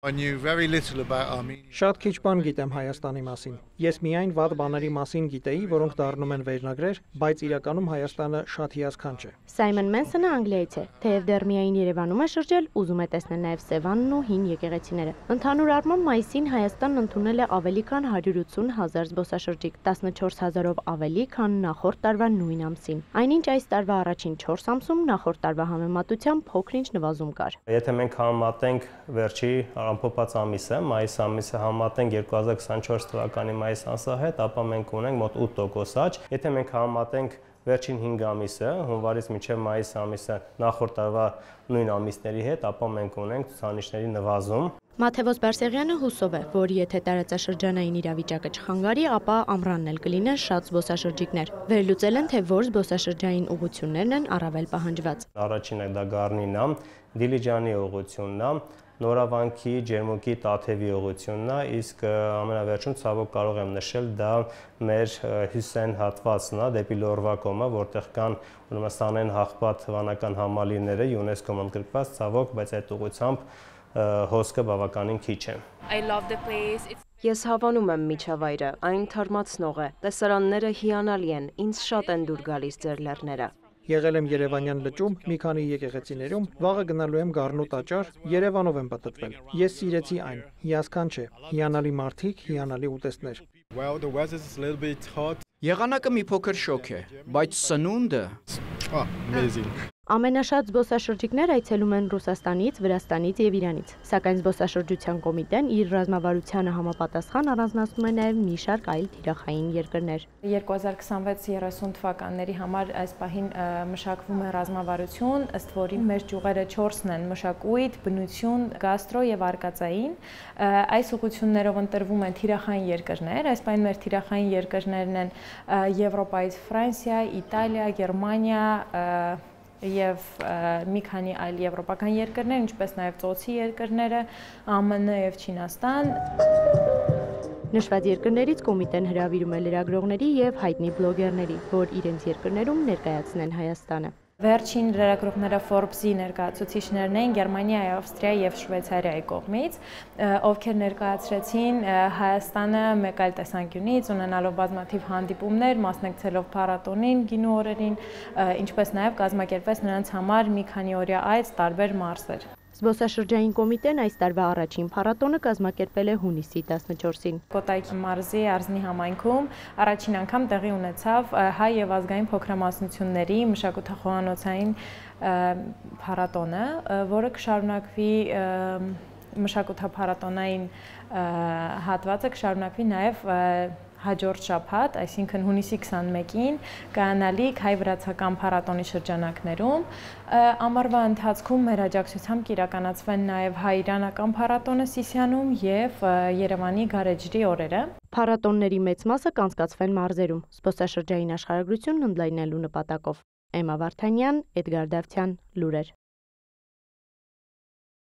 I knew very little about Armenia. Շատ քիչ բան գիտեմ Հայաստանի մասին։ Ես միայն վատ բաների մասին գիտեի, որոնք դառնում են վերնագրեր, բայց իրականում Հայաստանը շատ հիասքանչ է։ Սայմոն Մենսոնը Անգլիայից է, թեև դեռ միայն Երևանում է շրջել, ուզում է տեսնել նաև Սևանն ու հին եկեղեցիները։ Ընդհանուր առմամբ մայիսին Հայաստանն ընդունել է ավելի քան 180,000 զբոսաշրջիկ, 14,000-ով ավելի, քան նախորդ տարվա նույն ամսին։ Այնինչ այս տարվա առաջին 4 ամսում նախորդ տարվա համեմատությամբ փոքր-ինչ նվազում կար։ Եթե մենք համեմատենք վերջի ամփոփած ամիսը, մայիս ամիսը համեմատենք 2024 թվականի մայիս ամսի հետ, ապա մենք ունենք մոտ 8% աճ։ Եթե մենք համեմատենք վերջին 5 ամիսը, հունվարից մինչև մայիս ամիսը նախորդ տարվա նույն ամիսների հետ, ապա մենք ունենք ցուցանիշների նվազում։ Մաթևոս Բարսեղյանը հուսով է, որ եթե տարածաշրջանային իրավիճակը չխանգարի, ապա ամռանն էլ կլինեն շատ զբոսաշրջիկներ։ Վերլուծել են, թե որ զբոսաշրջային ուղղություններն են առավել պահանջված։ Առաջինը դա Գառնինն է, Դիլիջանի ուղղությունն է, Նորավանքի, Ջերմուկի, Տաթևի ուղղությունն է, իսկ ամենավերջում ցավոք կարող եմ նշել դա մեր հյուսիսային հատվածն է, դեպի Լորվա կողմը, որտեղ կան ուրեմն Սանեն Հաղպատ վանական համալիրները ՅՈՒՆԵՍԿՕ-ում ընդգրկված, ցավոք, բայց այդ ուղղությամբ հոսքը բավականին քիչ է։ Ես հավանում եմ միջավայրը, այն թարմացնող է, տեսարանները հիանալի են, ինձ շատ են դուր գալիս ձեր լեռները։ Եղել եմ Երևանյան լճում, մի քանի եկեղեցիներում, վաղը գնալու եմ Գառնու տաճար, Երևանով եմ պատտվել։ Ես սիրեցի այն, հիասքանչ է, հիանալի մարդիկ, հիանալի ուտեստներ։ Եղանակը մի փոքր շոկ է, բայց սնունդը Ամենաշատ զբոսաշրջիկներ այցելում են Ռուսաստանից, Վրաստանից եւ Իրանից, սակայն զբոսաշրջության կոմիտեն իր ռազմավարությանը համապատասխան առանձնացնում է նաեւ մի շարք այլ թիրախային երկրներ։ 2026-30 թվականների համար այս պահին մշակվում է ռազմավարություն, ըստ որի մեր ճյուղերը 4-ն են՝ մշակույթ, բնություն, գաստրո եւ արկածային։ Այս ուղղություններով ընտրվում են թիրախային երկրներ, այս պահին մեր թիրախային երկրներն են Եվրոպայից Ֆրանսիա, Իտալիա, Գերմանիա եւ մի քանի այլ եվրոպական երկրներ, ինչպես նաեւ ծոցի երկրները, ԱՄՆ եւ Չինաստան։ Նշված երկրներից կոմիտեն հրավիրում է լրագրողների եւ հայտնի բլոգերների, որ իրենց երկրներում ներկայացնեն Հայաստանը։ Վերջին լրագրողները Forbes-ի ներկայացուցիչներն էին Գերմանիայի, Ավստրիայի եւ Շվեյցարիայի կողմից, ովքեր ներկայացրեցին Հայաստանը մեկ այլ տեսանկյունից, ունենալով բազմաթիվ հանդիպումներ, մասնակցելով փառատոնին, գինու օրերին, ինչպես նաեւ կազմակերպեց նրանց համար մի քանի օրյա այց տարբեր մարզեր։ Զբոսաշրջային կոմիտեն այս տարվա առաջին փառատոնը կազմակերպել է հունիսի 14-ին։ Կոտայքի մարզի Արզնի համայնքում առաջին անգամ տեղի ունեցավ հայ եւ ազգային փոքրամասնությունների մշակութախոհանոցային փառատոնը, որը կշարունակվի մշակութափառատոնային հատվածը կշարունակվի նաեւ հաջորդ շաբաթ, այսինքն հունիսի 21-ին կայանալիք հայ-վրացական փառատոնի շրջանակներում։ Ամառվա ընթացքում մեր աջակցությամբ կիրականացվեն նաև հայ-իրանական փառատոնը Սիսիանում եւ Երևանի գարեջրի օրերը։ Փառատոնների մեծ մասը կանցկացվեն մարզերում, զբոսաշրջային աշխարհագրությունն ընդլայնելու նպատակով։ Էմմա Վարդանյան, Էդգար Դավթյան, լուրեր։